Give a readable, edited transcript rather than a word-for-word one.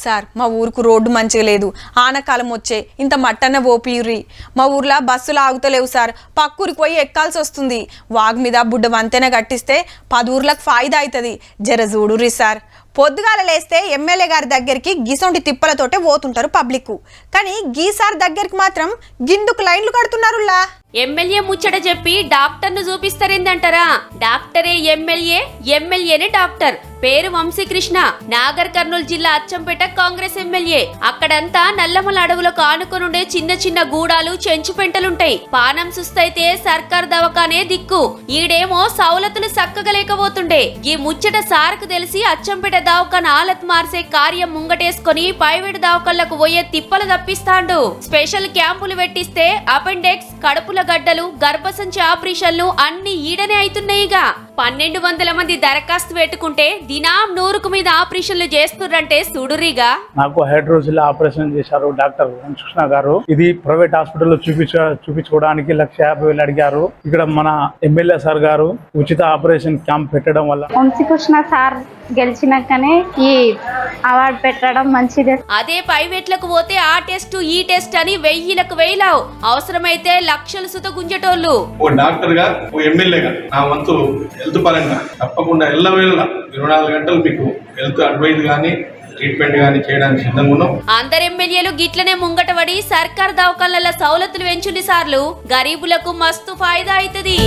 Sir మా ఊరుకు road మంచిగా లేదు, ఆనకాలం వచ్చే ఇంత మట్టన్న పోపియుర్రి. మా ఊర్లో బస్సులు ఆగుతలేవు సార్, పక్కూరికి పోయి ఎక్కాల్సి వస్తుంది. వాగు మీద బుడ్డ వంతెన కట్టిస్తే 10 ఊర్లకు ఫాయిదా అవుతుంది. జర చూడుర్రి సార్. పొద్దుగాల లేస్తే ఎమ్మెల్యే గారి దగ్గరికి గిసొంటి తిప్పలతోటే పోతుంటారు పబ్లిక్, కానీ గీసార్ దగ్గరికి మాత్రం గిందుకు లైన్లు కడుతున్నారులా. ఎమ్మెల్యే ముచ్చట చెప్పి డాక్టర్ను చూపిస్తారేందంటారా? డాక్టరే ఎమ్మెల్యే, ఎమ్మెల్యేనే డాక్టర్. పేరు వంశీకృష్ణ, నాగర్ కర్నూలు జిల్లా అచ్చంపేట కాంగ్రెస్ ఎమ్మెల్యే. అక్కడంతా నల్లమల అడవులకు ఆనుకొనుండే చిన్న చిన్న గూడాలు, చెంచు పెంటలుంటాయి. పానం సుస్తైతే సర్కార్ దవాఖానే దిక్కు. ఈడేమో సౌలతులు సక్కగలేకపోతుండే. ఈ ముచ్చట సార్కు తెలిసి అచ్చంపేట దవాఖాన ఆలత్ మార్సే కార్యం ముంగటేసుకుని ప్రైవేట్ దవాఖాన్లకు పోయే తిప్పలు తప్పిస్తాండు. స్పెషల్ క్యాంపులు పెట్టిస్తే అపెండెక్స్, కడుపుల గడ్డలు, గర్భసంచి ఆపరేషన్లు అన్ని ఈడనే అవుతున్నాయిగా. 1200 మంది దరఖాస్తు పెట్టుకుంటే దినం 100కు మీద ఆపరేషన్లు చేస్తుర్రంటే చూడురిగా. నాకు హైడ్రోసిల్ ఆపరేషన్ చేశారు డాక్టర్ వంశీకృష్ణ గారు. ఇది ప్రైవేట్ హాస్పిటల్లో చూపించుకోవడానికి 1,50,000 అడిగారు. ఇక్కడ మన ఎమ్మెల్యే సార్ గారు ఉచిత ఆపరేషన్ క్యాంప్ పెట్టడం వల్ల వంశీకృష్ణ సార్ గెలిచినాకనే ఈ అవార్డు పెట్టడం మంచిదే. అదే ప్రైవేట్లకు పోతే ఆ టెస్ట్ ఈ టెస్ట్ అని 1000లకు 1000 అవసరమైతే లక్షలు సుత గుంజటోళ్ళు. ఓ డాక్టర్ గా, ఓ ఎమ్మెల్యేగా నా వంతు హెల్త్ పరంగా తప్పకుండా ఎల్లవేళ 24 గంటలు మీకు హెల్త్ అడ్వైజ్ గానీ ట్రీట్మెంట్ గానీ చేయడానికి సిద్ధంగా ఉన్నాం. అందరు ఎమ్మెల్యేలు గిట్లనే ముంగటపడి సర్కార్ దవాఖాన్ల సౌలతులు పెంచుండి సార్లు గరీబులకు మస్తు ఫాయిదా అవుతుంది.